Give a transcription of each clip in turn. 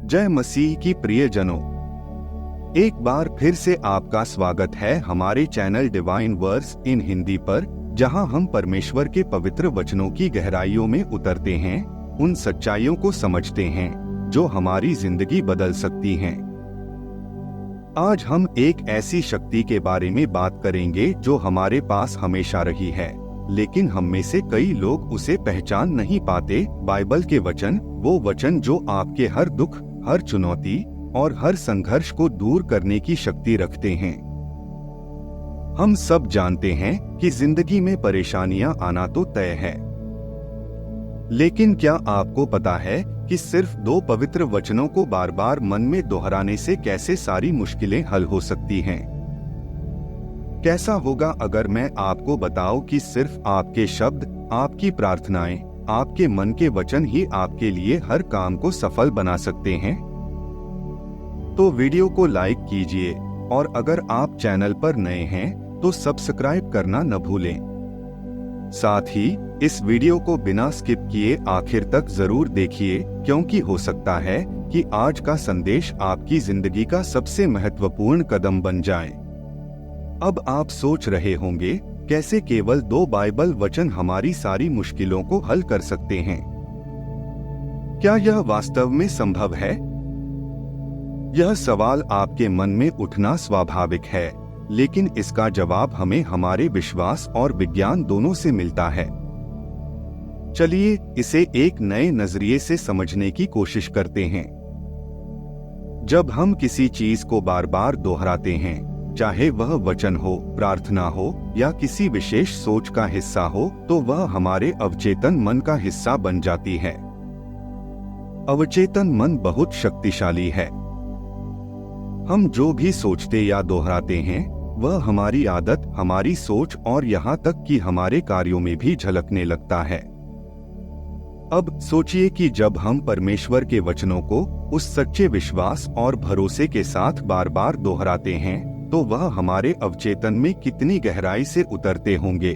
जय मसीह की प्रियजनों, एक बार फिर से आपका स्वागत है हमारे चैनल डिवाइन वर्स इन हिंदी पर, जहां हम परमेश्वर के पवित्र वचनों की गहराइयों में उतरते हैं, उन सच्चाइयों को समझते हैं जो हमारी जिंदगी बदल सकती हैं। आज हम एक ऐसी शक्ति के बारे में बात करेंगे जो हमारे पास हमेशा रही है, लेकिन हम में से कई लोग उसे पहचान नहीं पाते। बाइबल के वचन, वो वचन जो आपके हर दुख, हर चुनौती और हर संघर्ष को दूर करने की शक्ति रखते हैं। हम सब जानते हैं कि जिंदगी में परेशानियां आना तो तय है, लेकिन क्या आपको पता है कि सिर्फ 2 पवित्र वचनों को बार बार मन में दोहराने से कैसे सारी मुश्किलें हल हो सकती हैं? कैसा होगा अगर मैं आपको बताऊं कि सिर्फ आपके शब्द, आपकी प्रार्थनाएं, आपके मन के वचन ही आपके लिए हर काम को सफल बना सकते हैं? तो वीडियो को लाइक कीजिए और अगर आप चैनल पर नए हैं तो सब्सक्राइब करना न भूलें। साथ ही इस वीडियो को बिना स्किप किए आखिर तक जरूर देखिए, क्योंकि हो सकता है कि आज का संदेश आपकी जिंदगी का सबसे महत्वपूर्ण कदम बन जाए। अब आप सोच रहे होंगे, कैसे केवल 2 बाइबल वचन हमारी सारी मुश्किलों को हल कर सकते हैं? क्या यह वास्तव में संभव है? यह सवाल आपके मन में उठना स्वाभाविक है, लेकिन इसका जवाब हमें हमारे विश्वास और विज्ञान दोनों से मिलता है। चलिए इसे एक नए नजरिए से समझने की कोशिश करते हैं। जब हम किसी चीज को बार बार दोहराते हैं, चाहे वह वचन हो, प्रार्थना हो या किसी विशेष सोच का हिस्सा हो, तो वह हमारे अवचेतन मन का हिस्सा बन जाती है। अवचेतन मन बहुत शक्तिशाली है। हम जो भी सोचते या दोहराते हैं, वह हमारी आदत, हमारी सोच और यहाँ तक कि हमारे कार्यों में भी झलकने लगता है। अब सोचिए कि जब हम परमेश्वर के वचनों को उस सच्चे विश्वास और भरोसे के साथ बार बार दोहराते हैं, तो वह हमारे अवचेतन में कितनी गहराई से उतरते होंगे।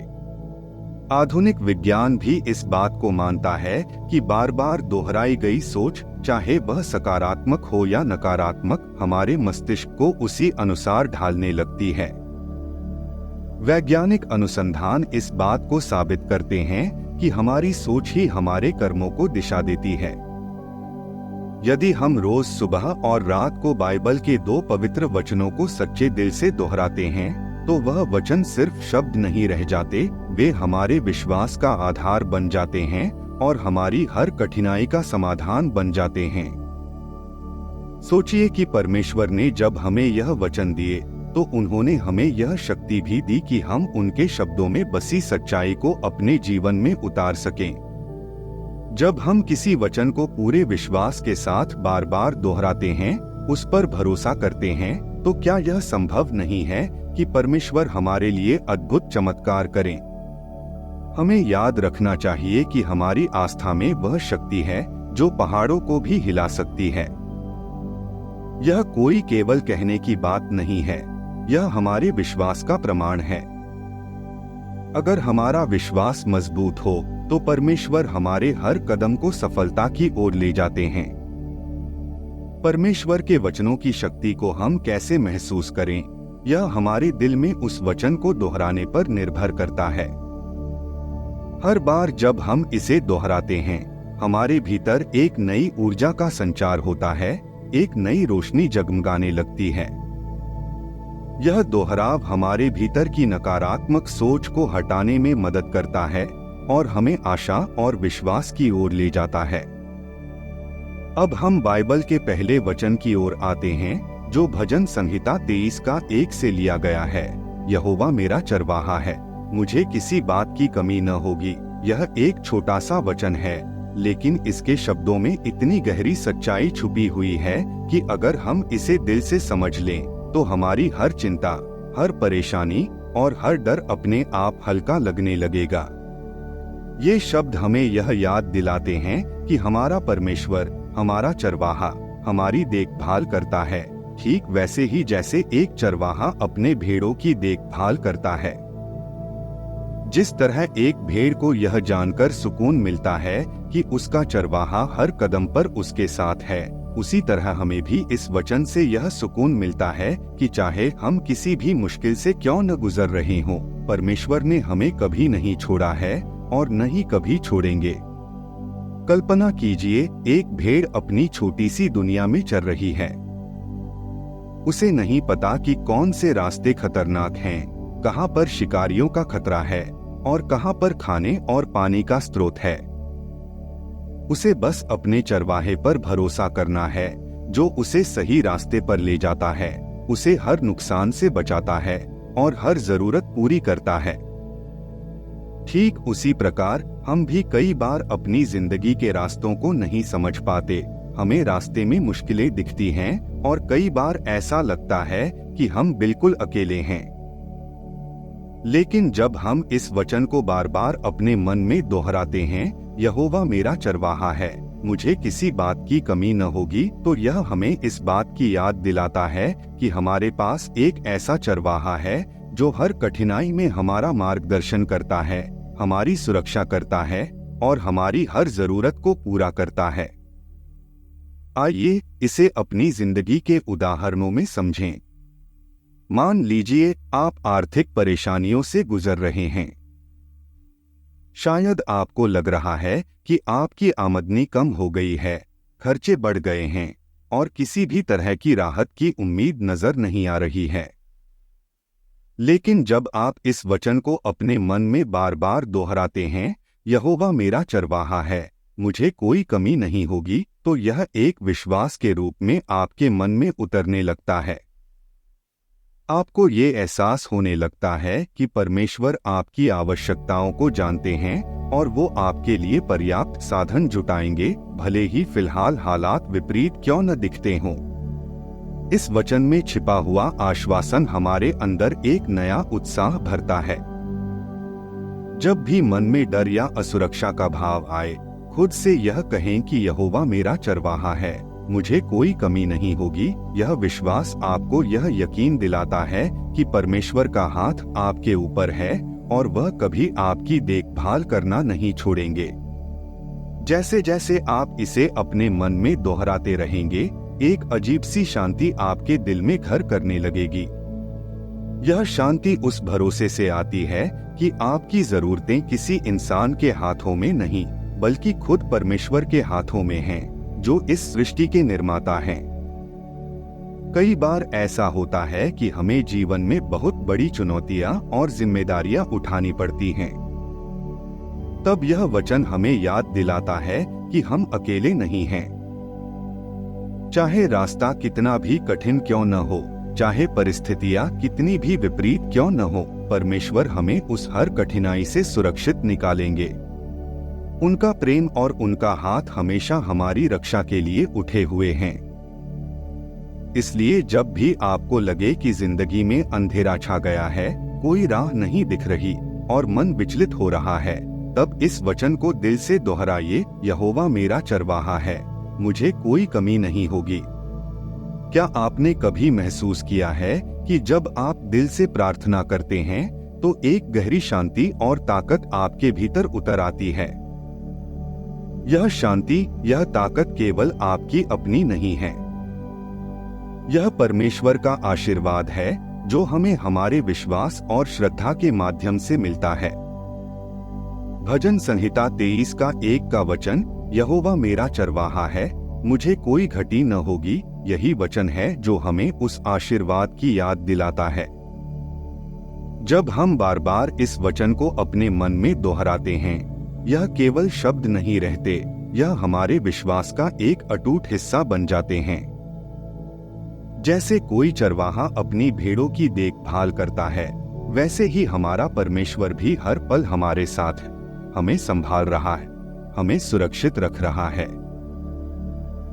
आधुनिक विज्ञान भी इस बात को मानता है कि बार बार दोहराई गई सोच, चाहे वह सकारात्मक हो या नकारात्मक, हमारे मस्तिष्क को उसी अनुसार ढालने लगती है। वैज्ञानिक अनुसंधान इस बात को साबित करते हैं कि हमारी सोच ही हमारे कर्मों को दिशा देती है। यदि हम रोज सुबह और रात को बाइबल के 2 पवित्र वचनों को सच्चे दिल से दोहराते हैं, तो वह वचन सिर्फ शब्द नहीं रह जाते, वे हमारे विश्वास का आधार बन जाते हैं और हमारी हर कठिनाई का समाधान बन जाते हैं। सोचिए कि परमेश्वर ने जब हमें यह वचन दिए, तो उन्होंने हमें यह शक्ति भी दी कि हम उनके शब्दों में बसी सच्चाई को अपने जीवन में उतार सकें। जब हम किसी वचन को पूरे विश्वास के साथ बार बार दोहराते हैं, उस पर भरोसा करते हैं, तो क्या यह संभव नहीं है कि परमेश्वर हमारे लिए अद्भुत चमत्कार करें? हमें याद रखना चाहिए कि हमारी आस्था में वह शक्ति है जो पहाड़ों को भी हिला सकती है। यह कोई केवल कहने की बात नहीं है, यह हमारे विश्वास का प्रमाण है। अगर हमारा विश्वास मजबूत हो, तो परमेश्वर हमारे हर कदम को सफलता की ओर ले जाते हैं। परमेश्वर के वचनों की शक्ति को हम कैसे महसूस करें, यह हमारे दिल में उस वचन को दोहराने पर निर्भर करता है। हर बार जब हम इसे दोहराते हैं, हमारे भीतर एक नई ऊर्जा का संचार होता है, एक नई रोशनी जगमगाने लगती है। यह दोहराव हमारे भीतर की नकारात्मक सोच को हटाने में मदद करता है और हमें आशा और विश्वास की ओर ले जाता है। अब हम बाइबल के पहले वचन की ओर आते हैं, जो भजन संहिता 23 का 1 से लिया गया है। यहोवा मेरा चरवाहा है, मुझे किसी बात की कमी न होगी। यह एक छोटा सा वचन है, लेकिन इसके शब्दों में इतनी गहरी सच्चाई छुपी हुई है कि अगर हम इसे दिल से समझ लें, तो हमारी हर चिंता, हर परेशानी और हर डर अपने आप हल्का लगने लगेगा। ये शब्द हमें यह याद दिलाते हैं कि हमारा परमेश्वर, हमारा चरवाहा, हमारी देखभाल करता है, ठीक वैसे ही जैसे एक चरवाहा अपने भेड़ों की देखभाल करता है। जिस तरह एक भेड़ को यह जानकर सुकून मिलता है कि उसका चरवाहा हर कदम पर उसके साथ है, उसी तरह हमें भी इस वचन से यह सुकून मिलता है कि चाहे हम किसी भी मुश्किल से क्यों न गुजर रहे हों, परमेश्वर ने हमें कभी नहीं छोड़ा है और न ही कभी छोड़ेंगे। कल्पना कीजिए, एक भेड़ अपनी छोटी सी दुनिया में चल रही है। उसे नहीं पता कि कौन से रास्ते खतरनाक हैं, कहां पर शिकारियों का खतरा है और कहां पर खाने और पानी का स्रोत है। उसे बस अपने चरवाहे पर भरोसा करना है, जो उसे सही रास्ते पर ले जाता है, उसे हर नुकसान से बचाता है और हर जरूरत पूरी करता है। ठीक उसी प्रकार हम भी कई बार अपनी जिंदगी के रास्तों को नहीं समझ पाते। हमें रास्ते में मुश्किलें दिखती हैं और कई बार ऐसा लगता है कि हम बिल्कुल अकेले हैं। लेकिन जब हम इस वचन को बार बार अपने मन में दोहराते हैं, यहोवा मेरा चरवाहा है, मुझे किसी बात की कमी न होगी, तो यह हमें इस बात की याद दिलाता है कि हमारे पास एक ऐसा चरवाहा है जो हर कठिनाई में हमारा मार्गदर्शन करता है, हमारी सुरक्षा करता है और हमारी हर जरूरत को पूरा करता है। आइए इसे अपनी जिंदगी के उदाहरणों में समझें। मान लीजिए आप आर्थिक परेशानियों से गुजर रहे हैं। शायद आपको लग रहा है कि आपकी आमदनी कम हो गई है, खर्चे बढ़ गए हैं और किसी भी तरह की राहत की उम्मीद नजर नहीं आ रही है। लेकिन जब आप इस वचन को अपने मन में बार बार दोहराते हैं, यहोवा मेरा चरवाहा है, मुझे कोई कमी नहीं होगी, तो यह एक विश्वास के रूप में आपके मन में उतरने लगता है। आपको ये एहसास होने लगता है कि परमेश्वर आपकी आवश्यकताओं को जानते हैं और वो आपके लिए पर्याप्त साधन जुटाएंगे, भले ही फिलहाल हालात विपरीत क्यों न दिखते हों। इस वचन में छिपा हुआ आश्वासन हमारे अंदर एक नया उत्साह भरता है। जब भी मन में डर या असुरक्षा का भाव आए, खुद से यह कहें कि यहोवा मेरा चरवाहा है, मुझे कोई कमी नहीं होगी। यह विश्वास आपको यह यकीन दिलाता है कि परमेश्वर का हाथ आपके ऊपर है और वह कभी आपकी देखभाल करना नहीं छोड़ेंगे। जैसे जैसे आप इसे अपने मन में दोहराते रहेंगे, एक अजीब सी शांति आपके दिल में घर करने लगेगी। यह शांति उस भरोसे से आती है कि आपकी जरूरतें किसी इंसान के हाथों में नहीं, बल्कि खुद परमेश्वर के हाथों में हैं, जो इस सृष्टि के निर्माता हैं। कई बार ऐसा होता है कि हमें जीवन में बहुत बड़ी चुनौतियां और जिम्मेदारियां उठानी पड़ती हैं। तब यह वचन हमें याद दिलाता है कि हम अकेले नहीं हैं। चाहे रास्ता कितना भी कठिन क्यों न हो, चाहे परिस्थितियां कितनी भी विपरीत क्यों न हो, परमेश्वर हमें उस हर कठिनाई से सुरक्षित निकालेंगे। उनका प्रेम और उनका हाथ हमेशा हमारी रक्षा के लिए उठे हुए हैं। इसलिए जब भी आपको लगे कि जिंदगी में अंधेरा छा गया है, कोई राह नहीं दिख रही और मन विचलित हो रहा है, तब इस वचन को दिल से दोहराइए, यहोवा मेरा चरवाहा है, मुझे कोई कमी नहीं होगी। क्या आपने कभी महसूस किया है कि जब आप दिल से प्रार्थना करते हैं तो एक गहरी शांति और ताकत आपके भीतर उतर आती है? यह शांति, यह ताकत केवल आपकी अपनी नहीं है। यह परमेश्वर का आशीर्वाद है जो हमें हमारे विश्वास और श्रद्धा के माध्यम से मिलता है। भजन संहिता 23 का 1 का वचन, यहोवा मेरा चरवाहा है, मुझे कोई घटी न होगी, यही वचन है जो हमें उस आशीर्वाद की याद दिलाता है। जब हम बार बार इस वचन को अपने मन में दोहराते हैं, यह केवल शब्द नहीं रहते, यह हमारे विश्वास का एक अटूट हिस्सा बन जाते हैं। जैसे कोई चरवाहा अपनी भेड़ों की देखभाल करता है, वैसे ही हमारा परमेश्वर भी हर पल हमारे साथ हमें संभाल रहा है, हमें सुरक्षित रख रहा है।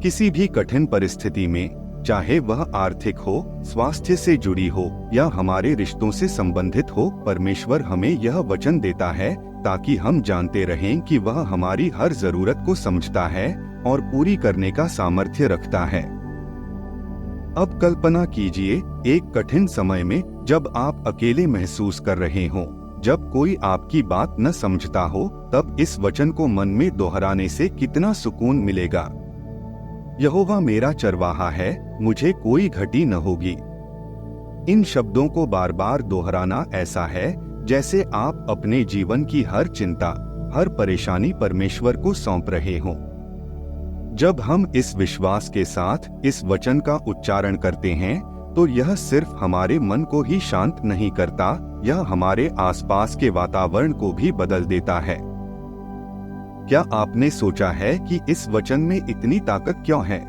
किसी भी कठिन परिस्थिति में, चाहे वह आर्थिक हो, स्वास्थ्य से जुड़ी हो या हमारे रिश्तों से संबंधित हो, परमेश्वर हमें यह वचन देता है ताकि हम जानते रहें कि वह हमारी हर जरूरत को समझता है और पूरी करने का सामर्थ्य रखता है। अब कल्पना कीजिए, एक कठिन समय में जब आप अकेले महसूस कर रहे हों, जब कोई आपकी बात न समझता हो, तब इस वचन को मन में दोहराने से कितना सुकून मिलेगा। यहोवा मेरा चरवाहा है, मुझे कोई घटी न होगी। इन शब्दों को बार बार दोहराना ऐसा है जैसे आप अपने जीवन की हर चिंता, हर परेशानी परमेश्वर को सौंप रहे हों। जब हम इस विश्वास के साथ इस वचन का उच्चारण करते हैं तो यह सिर्फ हमारे मन को ही शांत नहीं करता, यह हमारे आसपास के वातावरण को भी बदल देता है। क्या आपने सोचा है कि इस वचन में इतनी ताकत क्यों है?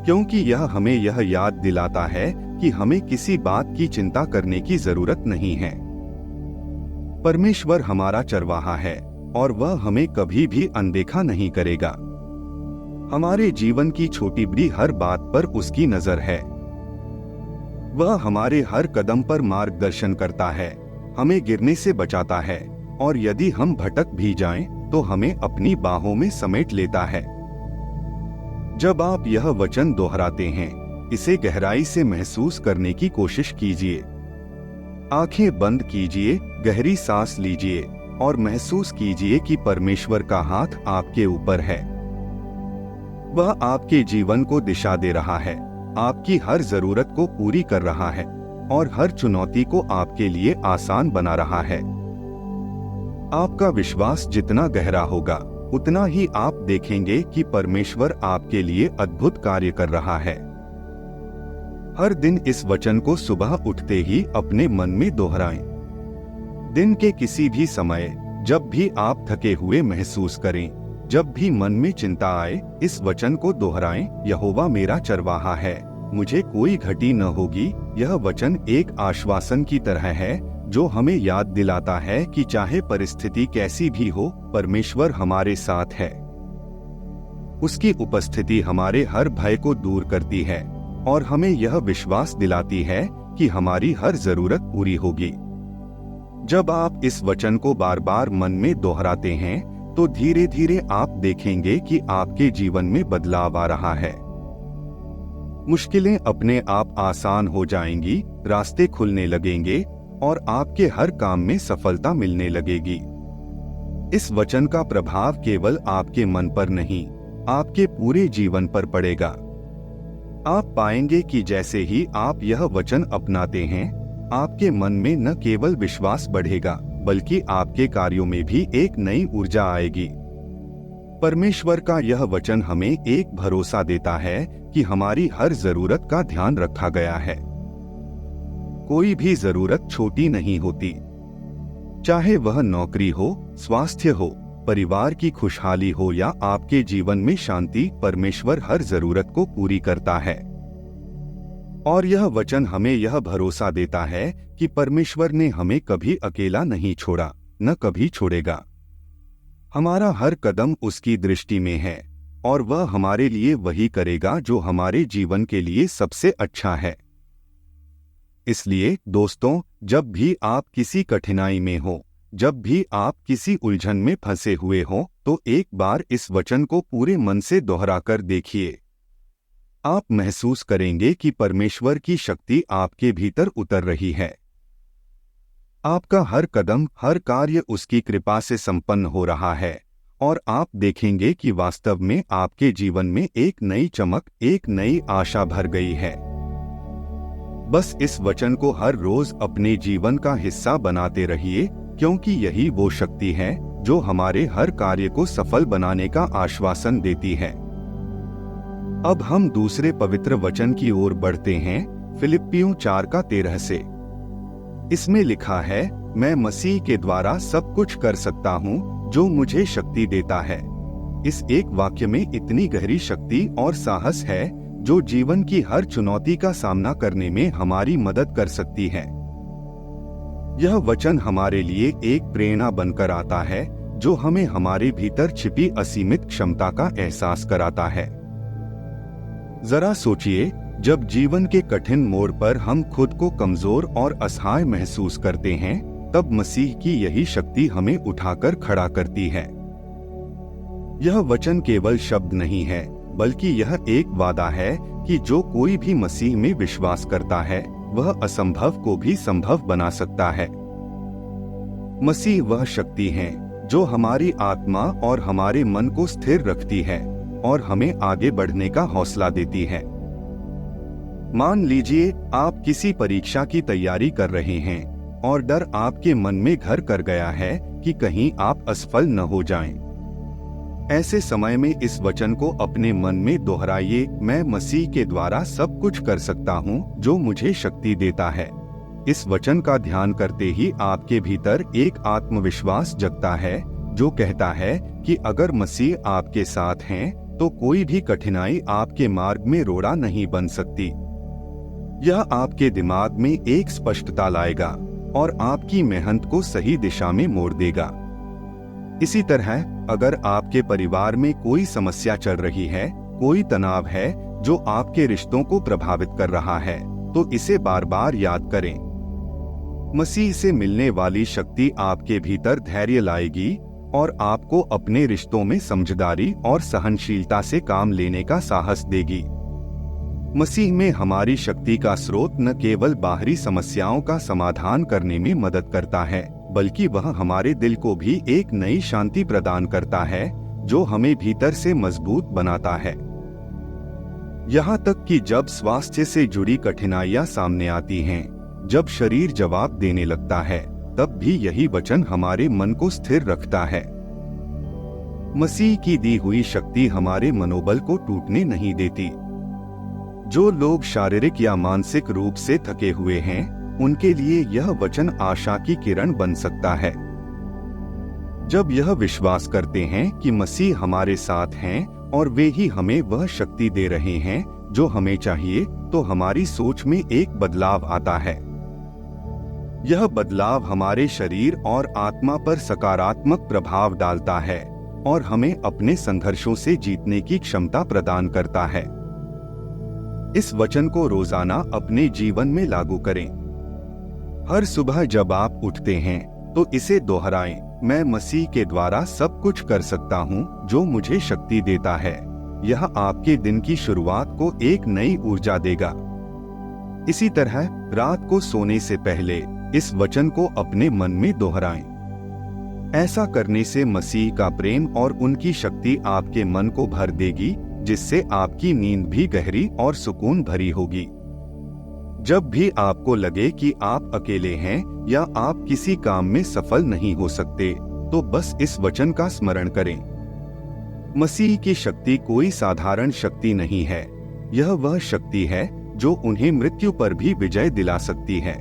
क्योंकि यह हमें यह याद दिलाता है कि हमें किसी बात की चिंता करने की जरूरत नहीं है। परमेश्वर हमारा चरवाहा है और वह हमें कभी भी अनदेखा नहीं करेगा। हमारे जीवन की छोटी बड़ी हर बात पर उसकी नजर है। वह हमारे हर कदम पर मार्गदर्शन करता है, हमें गिरने से बचाता है और यदि हम भटक भी जाएं तो हमें अपनी बाहों में समेट लेता है। जब आप यह वचन दोहराते हैं, इसे गहराई से महसूस करने की कोशिश कीजिए। आंखें बंद कीजिए, गहरी सांस लीजिए और महसूस कीजिए कि परमेश्वर का हाथ आपके ऊपर है। वह आपके जीवन को दिशा दे रहा है, आपकी हर जरूरत को पूरी कर रहा है और हर चुनौती को आपके लिए आसान बना रहा है। आपका विश्वास जितना गहरा होगा, उतना ही आप देखेंगे कि परमेश्वर आपके लिए अद्भुत कार्य कर रहा है। हर दिन इस वचन को सुबह उठते ही अपने मन में दोहराएं। दिन के किसी भी समय, जब भी आप थके हुए महसूस करें, जब भी मन में चिंता आए, इस वचन को दोहराएं। यहोवा मेरा चरवाहा है, मुझे कोई घटी न होगी। यह वचन एक आश्वासन की तरह है जो हमें याद दिलाता है कि चाहे परिस्थिति कैसी भी हो, परमेश्वर हमारे साथ है। उसकी उपस्थिति हमारे हर भय को दूर करती है और हमें यह विश्वास दिलाती है कि हमारी हर जरूरत पूरी होगी। जब आप इस वचन को बार बार मन में दोहराते हैं तो धीरे धीरे आप देखेंगे कि आपके जीवन में बदलाव आ रहा है। मुश्किलें अपने आप आसान हो जाएंगी, रास्ते खुलने लगेंगे और आपके हर काम में सफलता मिलने लगेगी। इस वचन का प्रभाव केवल आपके मन पर नहीं, आपके पूरे जीवन पर पड़ेगा। आप पाएंगे कि जैसे ही आप यह वचन अपनाते हैं, आपके मन में न केवल विश्वास बढ़ेगा, बल्कि आपके कार्यों में भी एक नई ऊर्जा आएगी। परमेश्वर का यह वचन हमें एक भरोसा देता है कि हमारी हर जरूरत का ध्यान रखा गया है। कोई भी जरूरत छोटी नहीं होती, चाहे वह नौकरी हो, स्वास्थ्य हो, परिवार की खुशहाली हो या आपके जीवन में शांति, परमेश्वर हर जरूरत को पूरी करता है। और यह वचन हमें यह भरोसा देता है कि परमेश्वर ने हमें कभी अकेला नहीं छोड़ा, न कभी छोड़ेगा। हमारा हर कदम उसकी दृष्टि में है और वह हमारे लिए वही करेगा जो हमारे जीवन के लिए सबसे अच्छा है। इसलिए दोस्तों, जब भी आप किसी कठिनाई में हो, जब भी आप किसी उलझन में फंसे हुए हो, तो एक बार इस वचन को पूरे मन से दोहराकर देखिए। आप महसूस करेंगे कि परमेश्वर की शक्ति आपके भीतर उतर रही है। आपका हर कदम, हर कार्य उसकी कृपा से संपन्न हो रहा है और आप देखेंगे कि वास्तव में आपके जीवन में एक नई चमक, एक नई आशा भर गई है। बस इस वचन को हर रोज अपने जीवन का हिस्सा बनाते रहिए, क्योंकि यही वो शक्ति है जो हमारे हर कार्य को सफल बनाने का आश्वासन देती है। अब हम दूसरे पवित्र वचन की ओर बढ़ते हैं, फिलिप्पियों 4:13 से। इसमें लिखा है, मैं मसीह के द्वारा सब कुछ कर सकता हूँ जो मुझे शक्ति देता है। इस एक वाक्य में इतनी गहरी शक्ति और साहस है जो जीवन की हर चुनौती का सामना करने में हमारी मदद कर सकती है। यह वचन हमारे लिए एक प्रेरणा बनकर आता है जो हमें हमारे भीतर छिपी असीमित क्षमता का एहसास कराता है। जरा सोचिए, जब जीवन के कठिन मोड़ पर हम खुद को कमजोर और असहाय महसूस करते हैं, तब मसीह की यही शक्ति हमें उठाकर खड़ा करती है। यह वचन केवल शब्द नहीं है, बल्कि यह एक वादा है कि जो कोई भी मसीह में विश्वास करता है, वह असंभव को भी संभव बना सकता है। मसीह वह शक्ति है जो हमारी आत्मा और हमारे मन को स्थिर रखती है, और हमें आगे बढ़ने का हौसला देती है। मान लीजिए आप किसी परीक्षा की तैयारी कर रहे हैं और डर आपके मन में घर कर गया है कि कहीं आप असफल न हो जाएं। ऐसे समय में इस वचन को अपने मन में दोहराइए, मैं मसीह के द्वारा सब कुछ कर सकता हूँ जो मुझे शक्ति देता है। इस वचन का ध्यान करते ही आपके भीतर एक आत्मविश्वास जगता है जो कहता है कि अगर मसीह आपके साथ हैं तो कोई भी कठिनाई आपके मार्ग में रोड़ा नहीं बन सकती। यह आपके दिमाग में एक स्पष्टता लाएगा और आपकी मेहनत को सही दिशा में मोड़ देगा। इसी तरह अगर आपके परिवार में कोई समस्या चल रही है, कोई तनाव है जो आपके रिश्तों को प्रभावित कर रहा है, तो इसे बार बार याद करें। मसीह से मिलने वाली शक्ति आपके भीतर धैर्य लाएगी और आपको अपने रिश्तों में समझदारी और सहनशीलता से काम लेने का साहस देगी। मसीह में हमारी शक्ति का स्रोत न केवल बाहरी समस्याओं का समाधान करने में मदद करता है, बल्कि वह हमारे दिल को भी एक नई शांति प्रदान करता है जो हमें भीतर से मजबूत बनाता है। यहाँ तक कि जब स्वास्थ्य से जुड़ी कठिनाइयाँ सामने आती हैं, जब शरीर जवाब देने लगता है, तब भी यही वचन हमारे मन को स्थिर रखता है। मसीह की दी हुई शक्ति हमारे मनोबल को टूटने नहीं देती। जो लोग शारीरिक या मानसिक रूप से थके हुए हैं, उनके लिए यह वचन आशा की किरण बन सकता है। जब यह विश्वास करते हैं कि मसीह हमारे साथ हैं और वे ही हमें वह शक्ति दे रहे हैं जो हमें चाहिए, तो हमारी सोच में एक बदलाव आता है। यह बदलाव हमारे शरीर और आत्मा पर सकारात्मक प्रभाव डालता है और हमें अपने संघर्षों से जीतने की क्षमता प्रदान करता है। इस वचन को रोजाना अपने जीवन में लागू करें। हर सुबह जब आप उठते हैं तो इसे दोहराएं, मैं मसीह के द्वारा सब कुछ कर सकता हूँ जो मुझे शक्ति देता है। यह आपके दिन की शुरुआत को एक नई ऊर्जा देगा। इसी तरह रात को सोने से पहले इस वचन को अपने मन में दोहराएं। ऐसा करने से मसीह का प्रेम और उनकी शक्ति आपके मन को भर देगी, जिससे आपकी नींद भी गहरी और सुकून भरी होगी। जब भी आपको लगे कि आप अकेले हैं या आप किसी काम में सफल नहीं हो सकते, तो बस इस वचन का स्मरण करें। मसीह की शक्ति कोई साधारण शक्ति नहीं है। यह वह शक्ति है जो उन्हें मृत्यु पर भी विजय दिला सकती है।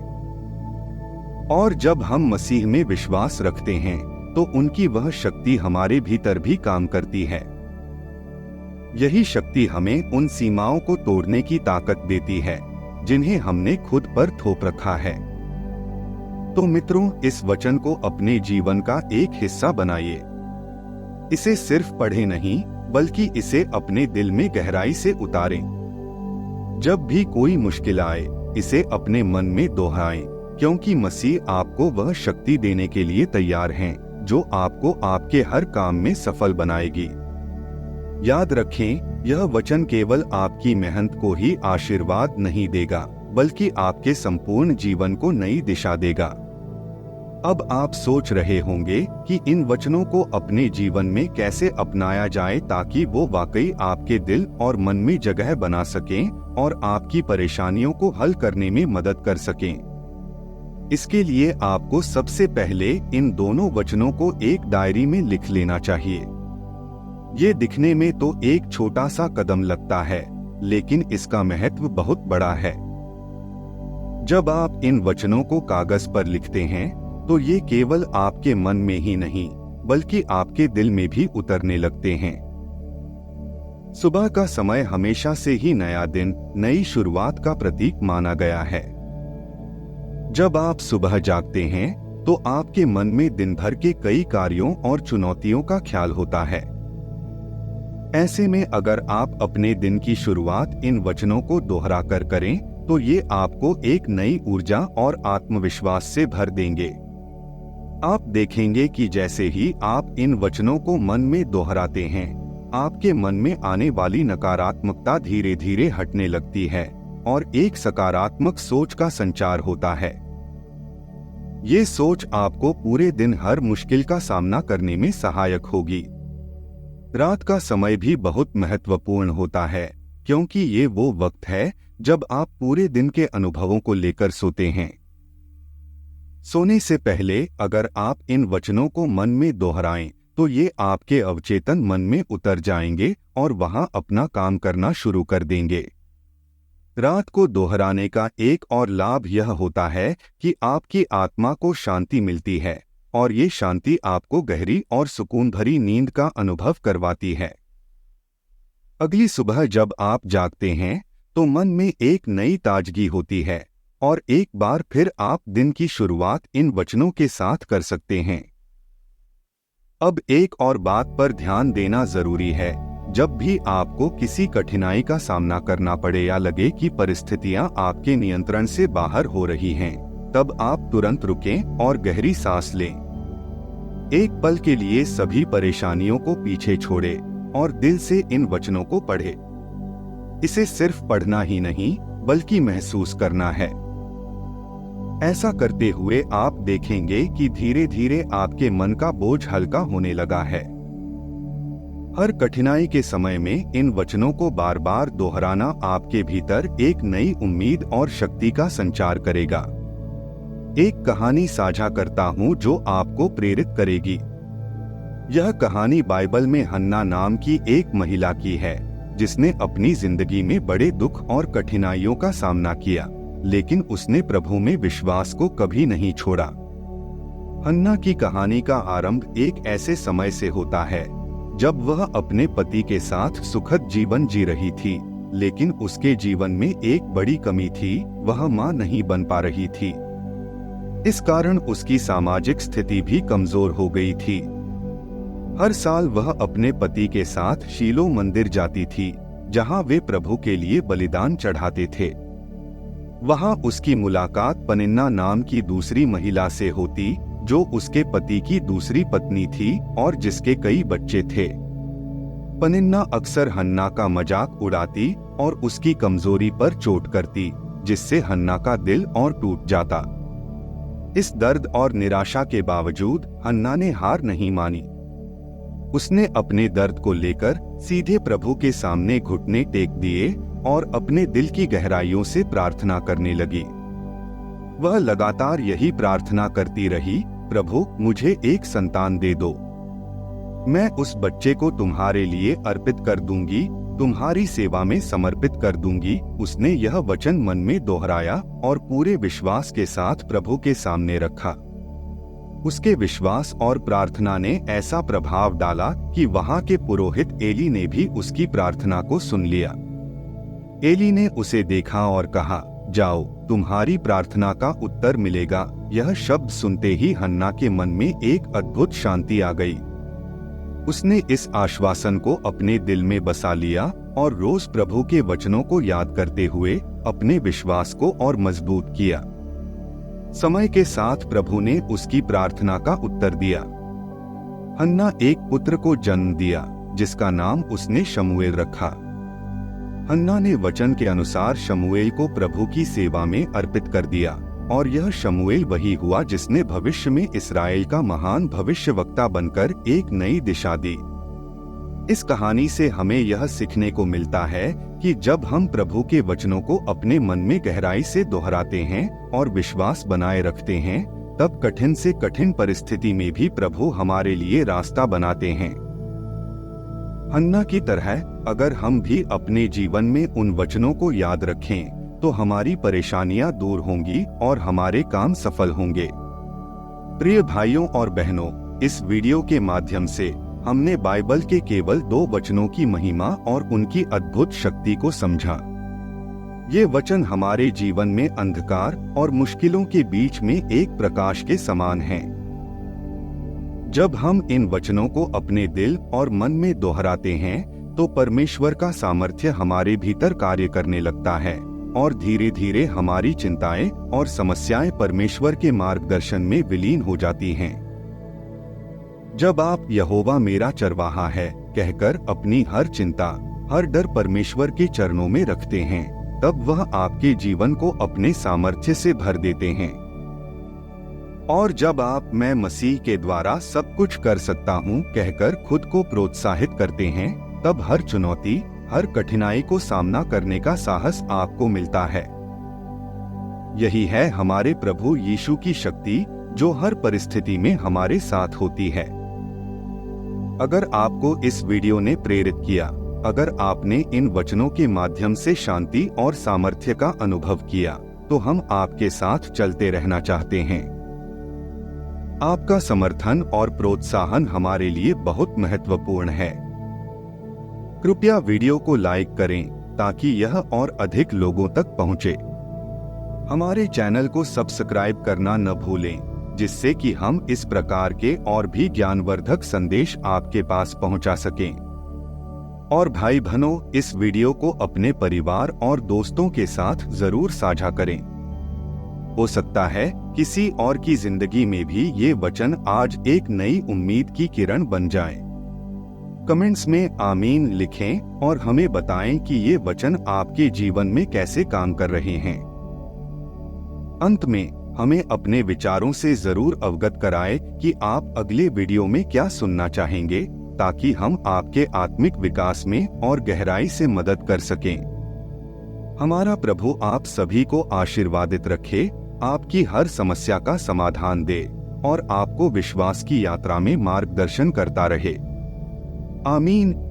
और जब हम मसीह में विश्वास रखते हैं, तो उनकी वह शक्ति हमारे भीतर भी काम करती है। यही शक्ति हमें उन सीमाओं को तोड़ने की ताकत देती है जिन्हें हमने खुद पर थोप रखा है। तो मित्रों, इस वचन को अपने जीवन का एक हिस्सा बनाइए। इसे सिर्फ पढ़ें नहीं, बल्कि इसे अपने दिल में गहराई से उतारें। जब भी कोई मुश्किल आए, इसे अपने मन में दोहराएं, क्योंकि मसीह आपको वह शक्ति देने के लिए तैयार हैं जो आपको आपके हर काम में सफल बनाएगी। याद रखें, यह वचन केवल आपकी मेहनत को ही आशीर्वाद नहीं देगा, बल्कि आपके संपूर्ण जीवन को नई दिशा देगा। अब आप सोच रहे होंगे कि इन वचनों को अपने जीवन में कैसे अपनाया जाए ताकि वो वाकई आपके दिल और मन में जगह बना सकें और आपकी परेशानियों को हल करने में मदद कर सकें। इसके लिए आपको सबसे पहले इन दोनों वचनों को एक डायरी में लिख लेना चाहिए। ये दिखने में तो एक छोटा सा कदम लगता है, लेकिन इसका महत्व बहुत बड़ा है। जब आप इन वचनों को कागज पर लिखते हैं, तो ये केवल आपके मन में ही नहीं, बल्कि आपके दिल में भी उतरने लगते हैं। सुबह का समय हमेशा से ही नया दिन, नई शुरुआत का प्रतीक माना गया है। जब आप सुबह जागते हैं, तो आपके मन में दिन भर के कई कार्यों और चुनौतियों का ख्याल होता है। ऐसे में अगर आप अपने दिन की शुरुआत इन वचनों को दोहरा कर करें, तो ये आपको एक नई ऊर्जा और आत्मविश्वास से भर देंगे। आप देखेंगे कि जैसे ही आप इन वचनों को मन में दोहराते हैं, आपके मन में आने वाली नकारात्मकता धीरे धीरे हटने लगती है और एक सकारात्मक सोच का संचार होता है। ये सोच आपको पूरे दिन हर मुश्किल का सामना करने में सहायक होगी। रात का समय भी बहुत महत्वपूर्ण होता है, क्योंकि ये वो वक्त है जब आप पूरे दिन के अनुभवों को लेकर सोते हैं। सोने से पहले अगर आप इन वचनों को मन में दोहराएं, तो ये आपके अवचेतन मन में उतर जाएंगे और वहां अपना काम करना शुरू कर देंगे। रात को दोहराने का एक और लाभ यह होता है कि आपकी आत्मा को शांति मिलती है, और ये शांति आपको गहरी और सुकून भरी नींद का अनुभव करवाती है। अगली सुबह जब आप जागते हैं तो मन में एक नई ताजगी होती है, और एक बार फिर आप दिन की शुरुआत इन वचनों के साथ कर सकते हैं। अब एक और बात पर ध्यान देना जरूरी है। जब भी आपको किसी कठिनाई का सामना करना पड़े या लगे कि परिस्थितियां आपके नियंत्रण से बाहर हो रही हैं, तब आप तुरंत रुकें और गहरी सांस लें। एक पल के लिए सभी परेशानियों को पीछे छोड़ें और दिल से इन वचनों को पढ़ें। इसे सिर्फ पढ़ना ही नहीं, बल्कि महसूस करना है। ऐसा करते हुए आप देखेंगे कि धीरे धीरे आपके मन का बोझ हल्का होने लगा है। हर कठिनाई के समय में इन वचनों को बार बार दोहराना आपके भीतर एक नई उम्मीद और शक्ति का संचार करेगा। एक कहानी साझा करता हूं जो आपको प्रेरित करेगी। यह कहानी बाइबल में हन्ना नाम की एक महिला की है, जिसने अपनी जिंदगी में बड़े दुख और कठिनाइयों का सामना किया, लेकिन उसने प्रभु में विश्वास को कभी नहीं छोड़ा। हन्ना की कहानी का आरंभ एक ऐसे समय से होता है जब वह अपने पति के साथ सुखद जीवन जी रही थी, लेकिन उसके जीवन में एक बड़ी कमी थी, वह मां नहीं बन पा रही थी। इस कारण उसकी सामाजिक स्थिति भी कमजोर हो गई थी। हर साल वह अपने पति के साथ शीलो मंदिर जाती थी, जहां वे प्रभु के लिए बलिदान चढ़ाते थे। वहां उसकी मुलाकात पनिन्ना नाम की दूसरी महिला से होती, जो उसके पति की दूसरी पत्नी थी और जिसके कई बच्चे थे। पनिन्ना अक्सर हन्ना का मजाक उड़ाती और उसकी कमजोरी पर चोट करती, जिससे हन्ना का दिल और टूट जाता। इस दर्द और निराशा के बावजूद हन्ना ने हार नहीं मानी। उसने अपने दर्द को लेकर सीधे प्रभु के सामने घुटने टेक दिए और अपने दिल की गहराइयों से प्रार्थना करने लगी। वह लगातार यही प्रार्थना करती रही, प्रभु मुझे एक संतान दे दो। मैं उस बच्चे को तुम्हारे लिए अर्पित कर दूंगी, तुम्हारी सेवा में समर्पित कर दूंगी। उसने यह वचन मन में दोहराया और पूरे विश्वास के साथ प्रभु के सामने रखा। उसके विश्वास और प्रार्थना ने ऐसा प्रभाव डाला कि वहां के पुरोहित एली ने भी उसकी प्रार्थना को सुन लिया। एली ने उसे देखा और कहा, जाओ, तुम्हारी प्रार्थना का उत्तर मिलेगा। यह शब्द सुनते ही हन्ना के मन में एक अद्भुत शांति आ गई। उसने इस आश्वासन को अपने दिल में बसा लिया और रोज प्रभु के वचनों को याद करते हुए अपने विश्वास को और मजबूत किया। समय के साथ प्रभु ने उसकी प्रार्थना का उत्तर दिया। हन्ना एक पुत्र को जन्म दिया, जिसका नाम उसने शमूएल रखा। हन्ना ने वचन के अनुसार शमूएल को प्रभु की सेवा में अर्पित कर दिया, और यह शमूएल वही हुआ जिसने भविष्य में इस्राएल का महान भविष्यवक्ता बनकर एक नई दिशा दी। इस कहानी से हमें यह सीखने को मिलता है कि जब हम प्रभु के वचनों को अपने मन में गहराई से दोहराते हैं और विश्वास बनाए रखते हैं, तब कठिन से कठिन परिस्थिति में भी प्रभु हमारे लिए रास्ता बनाते हैं। हन्ना की तरह अगर हम भी अपने जीवन में उन वचनों को याद रखें, तो हमारी परेशानियां दूर होंगी और हमारे काम सफल होंगे। प्रिय भाइयों और बहनों, इस वीडियो के माध्यम से हमने बाइबल के केवल 2 वचनों की महिमा और उनकी अद्भुत शक्ति को समझा। ये वचन हमारे जीवन में अंधकार और मुश्किलों के बीच में एक प्रकाश के समान हैं। जब हम इन वचनों को अपने दिल और मन में दोहराते हैं, तो परमेश्वर का सामर्थ्य हमारे भीतर कार्य करने लगता है और धीरे धीरे हमारी चिंताएं और समस्याएं परमेश्वर के मार्गदर्शन में विलीन हो जाती हैं। जब आप यहोवा मेरा चरवाहा है कहकर अपनी हर चिंता, हर डर परमेश्वर के चरणों में रखते हैं, तब वह आपके जीवन को अपने सामर्थ्य से भर देते हैं। और जब आप मैं मसीह के द्वारा सब कुछ कर सकता हूँ कहकर खुद को प्रोत्साहित करते हैं, तब हर चुनौती, हर कठिनाई को सामना करने का साहस आपको मिलता है। यही है हमारे प्रभु यीशु की शक्ति, जो हर परिस्थिति में हमारे साथ होती है। अगर आपको इस वीडियो ने प्रेरित किया, अगर आपने इन वचनों के माध्यम से शांति और सामर्थ्य का अनुभव किया, तो हम आपके साथ चलते रहना चाहते हैं। आपका समर्थन और प्रोत्साहन हमारे लिए बहुत महत्वपूर्ण है। कृपया वीडियो को लाइक करें ताकि यह और अधिक लोगों तक पहुंचे। हमारे चैनल को सब्सक्राइब करना न भूलें, जिससे कि हम इस प्रकार के और भी ज्ञानवर्धक संदेश आपके पास पहुंचा सकें। और भाई बहनों, इस वीडियो को अपने परिवार और दोस्तों के साथ जरूर साझा करें। हो सकता है किसी और की जिंदगी में भी ये वचन आज एक नई उम्मीद की किरण बन जाए। कमेंट्स में आमीन लिखें और हमें बताएं कि ये वचन आपके जीवन में कैसे काम कर रहे हैं। अंत में हमें अपने विचारों से जरूर अवगत कराएं कि आप अगले वीडियो में क्या सुनना चाहेंगे, ताकि हम आपके आत्मिक विकास में और गहराई से मदद कर सकें। हमारा प्रभु आप सभी को आशीर्वादित रखे, आपकी हर समस्या का समाधान दे और आपको विश्वास की यात्रा में मार्गदर्शन करता रहे। आमीन।